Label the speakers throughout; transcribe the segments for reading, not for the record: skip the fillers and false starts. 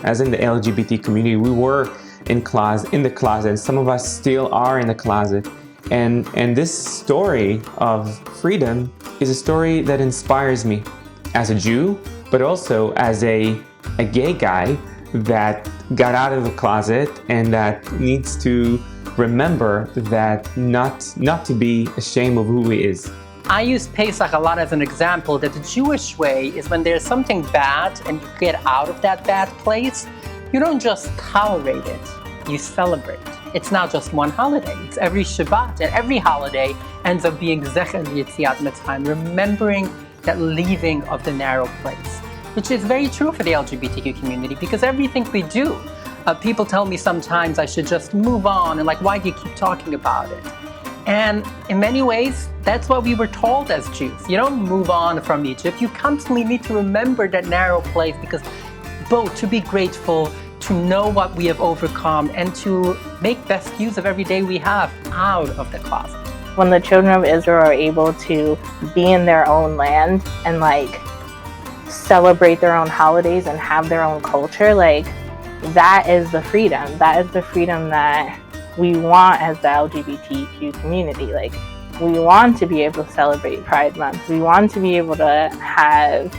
Speaker 1: as in the LGBT community, we were in the closet. Some of us still are in the closet. And this story of freedom is a story that inspires me as a Jew, but also as a gay guy that got out of the closet and that needs to remember that not to be ashamed of who he is.
Speaker 2: I use Pesach a lot as an example that the Jewish way is when there's something bad and you get out of that bad place, you don't just tolerate it, you celebrate. It's not just one holiday, it's every Shabbat, and every holiday ends up being Zecher Yetziat Mitzrayim, remembering that leaving of the narrow place, which is very true for the LGBTQ community because everything we do, people tell me sometimes I should just move on and like, why do you keep talking about it? And in many ways, that's what we were told as Jews. You don't move on from Egypt, you constantly need to remember that narrow place because both to be grateful, to know what we have overcome, and to make best use of every day we have out of the closet.
Speaker 3: When the children of Israel are able to be in their own land and like celebrate their own holidays and have their own culture, like that is the freedom. That is the freedom that we want as the LGBTQ community. Like we want to be able to celebrate Pride Month. We want to be able to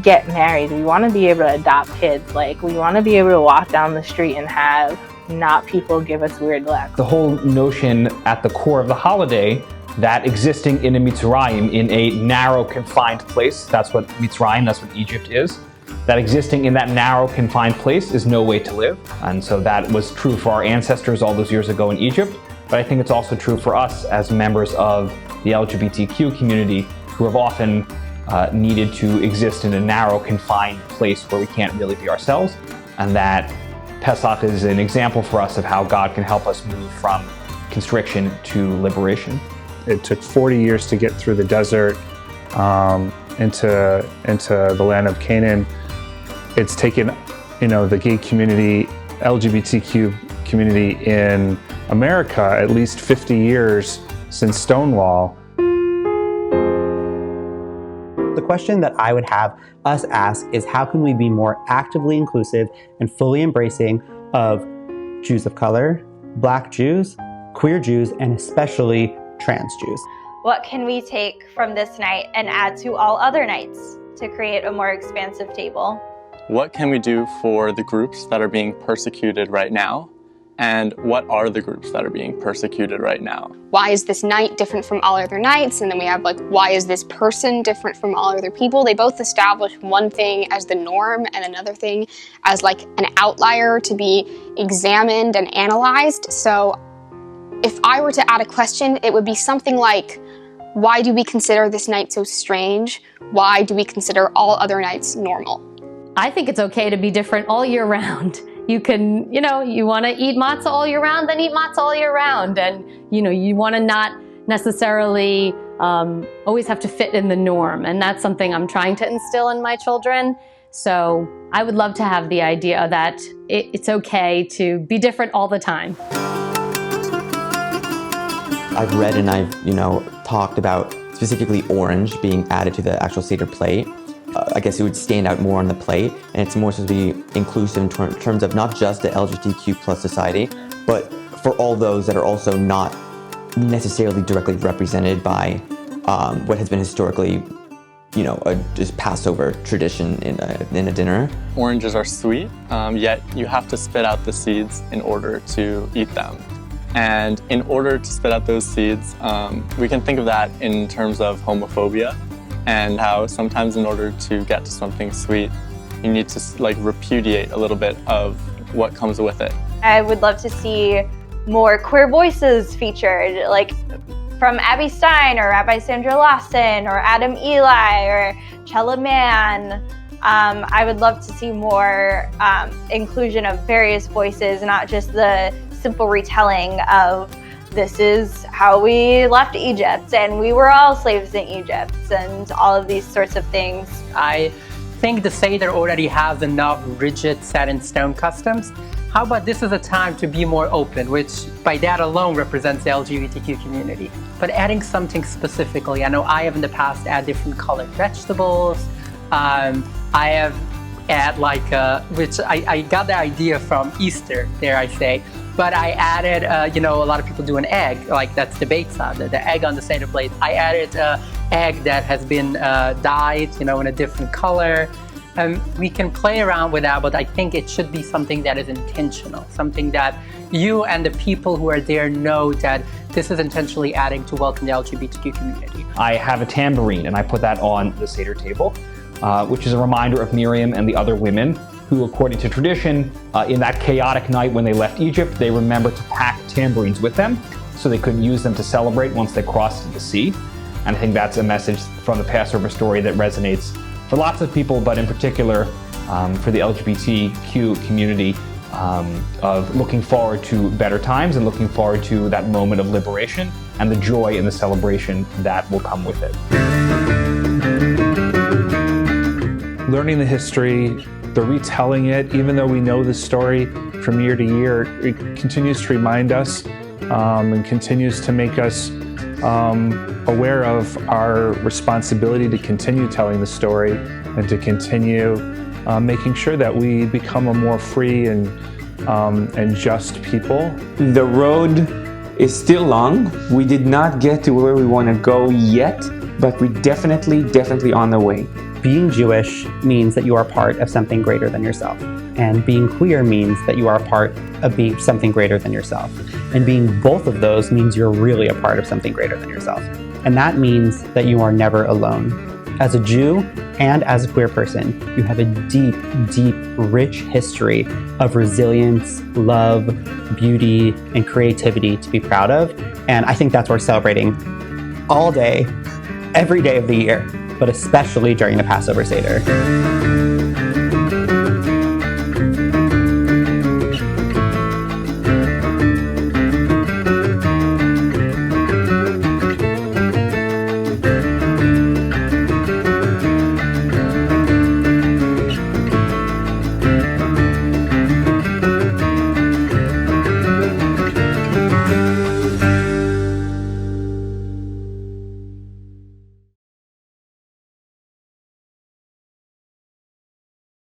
Speaker 3: get married. We want to be able to adopt kids. Like we want to be able to walk down the street and have not people give us weird looks.
Speaker 4: The whole notion at the core of the holiday that existing in a Mitzrayim, in a narrow confined place, that's what Mitzrayim, that's what Egypt is, that existing in that narrow confined place is no way to live. And so that was true for our ancestors all those years ago in Egypt, but I think it's also true for us as members of the LGBTQ community who have often needed to exist in a narrow confined place where we can't really be ourselves, and that Pesach is an example for us of how God can help us move from constriction to liberation.
Speaker 5: It took 40 years to get through the desert into the land of Canaan. It's taken, the gay community, LGBTQ community in America at least 50 years since Stonewall.
Speaker 6: The question that I would have us ask is how can we be more actively inclusive and fully embracing of Jews of color, Black Jews, queer Jews, and especially trans Jews?
Speaker 7: What can we take from this night and add to all other nights to create a more expansive table?
Speaker 8: What can we do for the groups that are being persecuted right now? And what are the groups that are being persecuted right now?
Speaker 9: Why is this night different from all other nights? And then we have why is this person different from all other people? They both establish one thing as the norm and another thing as an outlier to be examined and analyzed. So if I were to add a question, it would be something like, why do we consider this night so strange? Why do we consider all other nights normal?
Speaker 10: I think it's okay to be different all year round. You can, you want to eat matzah all year round, then eat matzah all year round. And, you want to not necessarily always have to fit in the norm. And that's something I'm trying to instill in my children. So I would love to have the idea that it's okay to be different all the time.
Speaker 11: I've read and I've, talked about specifically orange being added to the actual Seder plate. I guess it would stand out more on the plate, and it's more supposed to be inclusive in terms of not just the LGBTQ plus society, but for all those that are also not necessarily directly represented by what has been historically, just Passover tradition in a dinner.
Speaker 8: Oranges are sweet, yet you have to spit out the seeds in order to eat them. And in order to spit out those seeds, we can think of that in terms of homophobia, and how sometimes in order to get to something sweet, you need to repudiate a little bit of what comes with it.
Speaker 7: I would love to see more queer voices featured, from Abby Stein or Rabbi Sandra Lawson or Adam Eli or Chella Mann. I would love to see more inclusion of various voices, not just the simple retelling of this is how we left Egypt and we were all slaves in Egypt and all of these sorts of things.
Speaker 2: I think the Seder already has enough rigid set in stone customs. How about this is a time to be more open, which by that alone represents the LGBTQ community. But adding something specifically, I know I have in the past added different colored vegetables. I have add like, which I got the idea from Easter, dare I say, but I added, a lot of people do an egg, like that's the beitza, the egg on the Seder plate. I added egg that has been dyed, in a different color. We can play around with that, but I think it should be something that is intentional, something that you and the people who are there know that this is intentionally adding to welcome the LGBTQ community.
Speaker 4: I have a tambourine, and I put that on the Seder table, which is a reminder of Miriam and the other women who, according to tradition, in that chaotic night when they left Egypt, they remembered to pack tambourines with them so they could use them to celebrate once they crossed the sea. And I think that's a message from the Passover story that resonates for lots of people, but in particular for the LGBTQ community, of looking forward to better times and looking forward to that moment of liberation and the joy and the celebration that will come with it.
Speaker 5: Learning the history, the retelling it, even though we know the story from year to year, it continues to remind us and continues to make us aware of our responsibility to continue telling the story and to continue making sure that we become a more free and just people.
Speaker 1: The road is still long. We did not get to where we want to go yet, but we're definitely on the way.
Speaker 6: Being Jewish means that you are part of something greater than yourself. And being queer means that you are a part of being something greater than yourself. And being both of those means you're really a part of something greater than yourself. And that means that you are never alone. As a Jew and as a queer person, you have a deep, rich history of resilience, love, beauty, and creativity to be proud of. And I think that's worth celebrating all day, every day of the year, but especially during the Passover Seder.